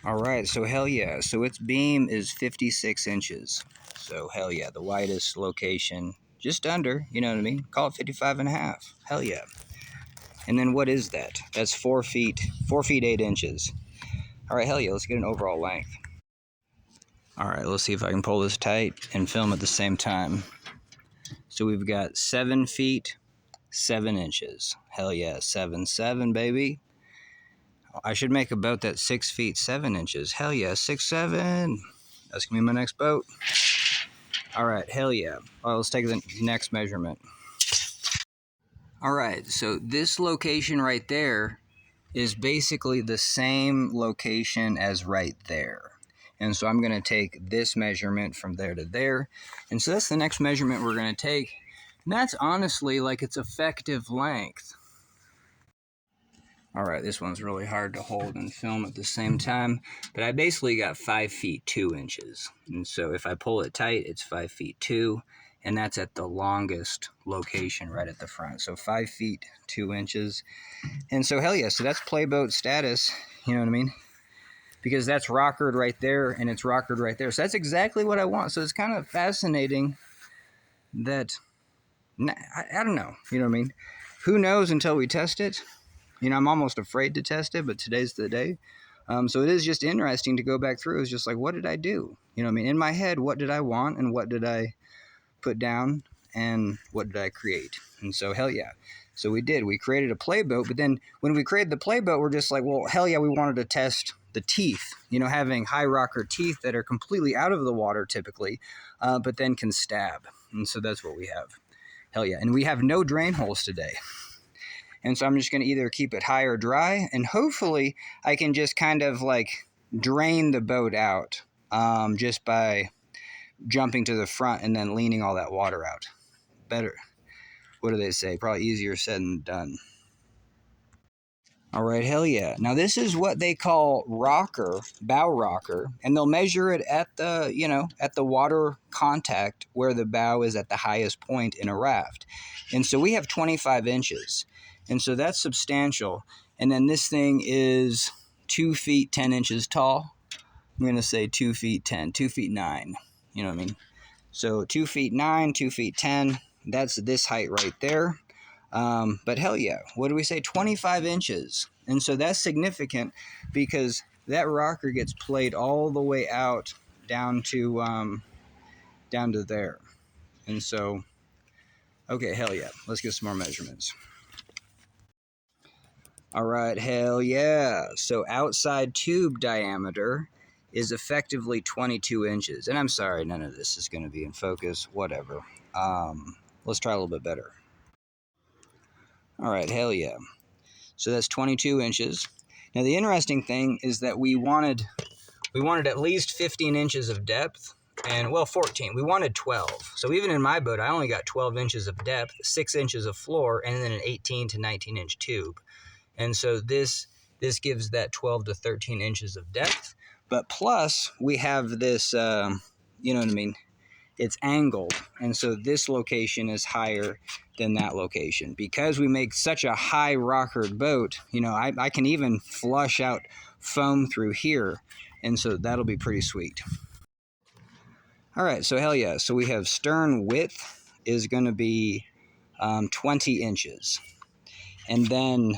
All right, so hell yeah. So its beam is 56 inches. So hell yeah, the widest location, just under, you know what I mean? Call it 55 and a half. Hell yeah. And then what is that? That's 4 feet, 4 feet 8 inches. All right, hell yeah, let's get an overall length. All right, let's see if I can pull this tight and film at the same time. So we've got 7 feet, 7 inches. Hell yeah, 7'7", baby. I should make a boat that's 6 feet 7 inches. Hell yeah, 6'7". That's gonna be my next boat. All right, hell yeah. All right, let's take the next measurement. All right, so this location right there is basically the same location as right there. And so I'm gonna take this measurement from there to there. And so that's the next measurement we're gonna take. And that's honestly like its effective length. All right, this one's really hard to hold and film at the same time, but I basically got 5 feet 2 inches. And so if I pull it tight, it's 5 feet 2, and that's at the longest location right at the front. So 5 feet 2 inches. And so hell yeah, so that's playboat status, you know what I mean? Because that's rockered right there, and it's rockered right there. So that's exactly what I want. So it's kind of fascinating that, I don't know, you know what I mean? Who knows until we test it? You know, I'm almost afraid to test it, but today's the day. So it is just interesting to go back through. It's just like, what did I do? You know what I mean? In my head, what did I want and what did I put down and what did I create? And so, hell yeah. So we did. We created a playboat, but then when we created the playboat, we're just like, well, hell yeah, we wanted to test the teeth, you know, having high rocker teeth that are completely out of the water typically, but then can stab. And so that's what we have. Hell yeah. And we have no drain holes today. And so I'm just going to either keep it high or dry, and hopefully I can just kind of like drain the boat out just by jumping to the front and then leaning all that water out. Better. What do they say? Probably easier said than done. All right, hell yeah. Now this is what they call rocker, bow rocker, and they'll measure it at the, you know, at the water contact where the bow is at the highest point in a raft. And so we have 25 inches. And so that's substantial. And then this thing is 2 feet 10 inches tall. I'm going to say 2 feet 10, 2 feet 9. You know what I mean? So 2 feet 9, 2 feet 10. That's this height right there. But hell yeah, what do we say? 25 inches. And so that's significant because that rocker gets played all the way out down to there. And so, okay, hell yeah. Let's get some more measurements. All right, hell yeah. So outside tube diameter is effectively 22 inches. And I'm sorry, none of this is going to be in focus. Whatever. Let's try a little bit better. All right, hell yeah. So that's 22 inches. Now the interesting thing is that we wanted at least 15 inches of depth, and well, 14. We wanted 12. So even in my boat, I only got 12 inches of depth, 6 inches of floor, and then an 18 to 19 inch tube. And so this gives that 12 to 13 inches of depth. But plus we have this, you know what I mean? It's angled, and so this location is higher than that location. Because we make such a high rockered boat, you know, I can even flush out foam through here, and so that'll be pretty sweet. All right, so hell yeah. So we have stern width is going to be 20 inches. And then,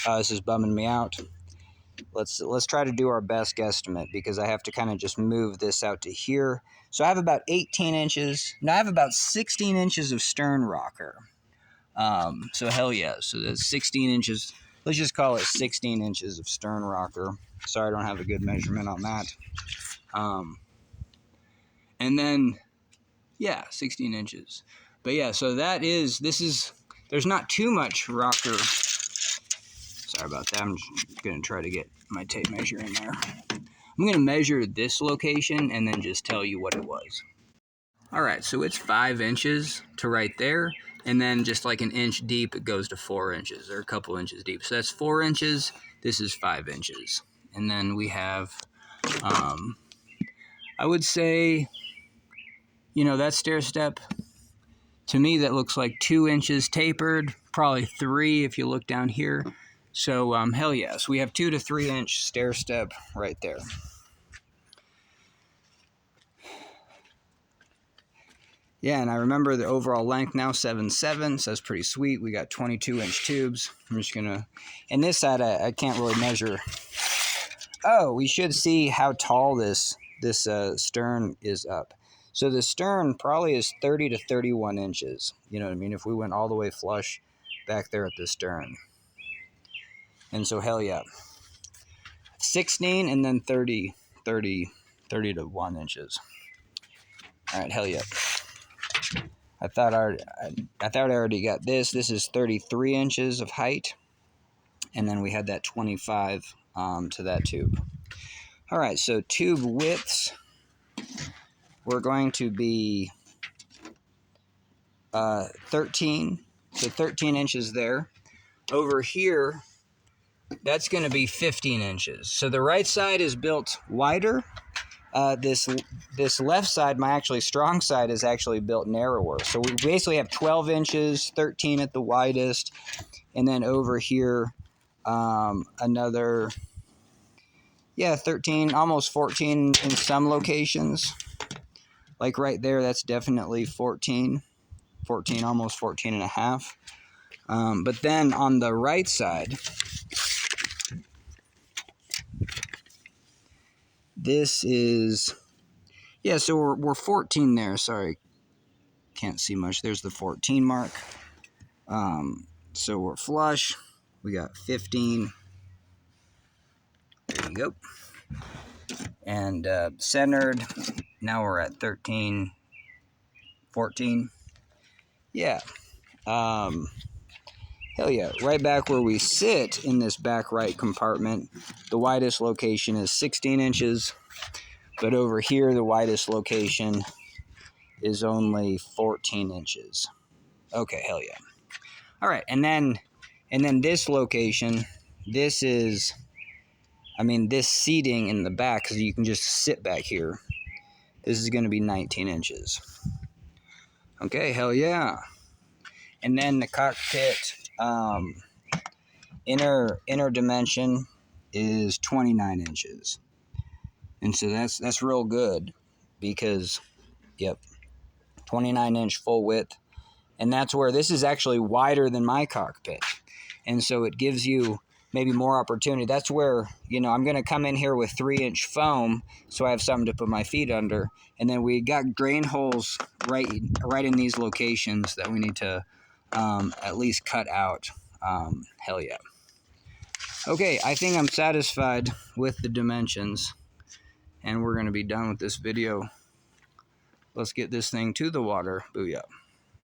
this is bumming me out. Let's try to do our best guesstimate because I have to kind of just move this out to here. So I have about 18 inches. No, I have about 16 inches of stern rocker. So hell yeah. So that's 16 inches. Let's just call it 16 inches of stern rocker. Sorry, I don't have a good measurement on that. And then, yeah, 16 inches. But yeah, so there's not too much rocker. Sorry about that. I'm just going to try to get my tape measure in there. I'm going to measure this location and then just tell you what it was. All right, so it's 5 inches to right there. And then just like an inch deep, it goes to 4 inches or a couple inches deep. So that's 4 inches. This is 5 inches. And then we have, I would say, you know, that stair step, to me, that looks like 2 inches tapered, probably 3 if you look down here. So hell yes, we have 2 to 3 inch stair step right there. Yeah, and I remember the overall length now 7.7, so that's pretty sweet. We got 22-inch tubes. I'm just gonna, and this side I can't really measure. Oh, we should see how tall this stern is up. So the stern probably is 30 to 31 inches. You know what I mean? If we went all the way flush back there at the stern. And so hell yeah. 16 and then 30 to 1 inches. All right, hell yeah. I thought I already got this. This is 33 inches of height. And then we had that 25 to that tube. All right, so tube widths. We're going to be 13. So 13 inches there. Over here, that's going to be 15 inches. So the right side is built wider. This left side, my actually strong side, is actually built narrower. So we basically have 12 inches, 13 at the widest, and then over here, another, 13, almost 14 in some locations. Like right there, that's definitely 14, almost 14 and a half. But then on the right side, this is, so we're 14 there. Sorry, can't see much. There's the 14 mark. So we're flush. We got 15. There you go. And centered. Now we're at 13, 14. Yeah. Hell yeah. Right back where we sit in this back right compartment, the widest location is 16 inches. But over here, the widest location is only 14 inches. Okay, hell yeah. All right, and then this location, this is, this seating in the back, because you can just sit back here. This is going to be 19 inches. Okay, hell yeah. And then the cockpit inner dimension is 29 inches. And so that's real good because, 29-inch full width. And that's where this is actually wider than my cockpit. And so it gives you maybe more opportunity. That's where, I'm going to come in here with 3-inch foam so I have something to put my feet under. And then we got drain holes right in these locations that we need to at least cut out. Hell yeah. Okay, I think I'm satisfied with the dimensions. And we're going to be done with this video. Let's get this thing to the water. Booyah.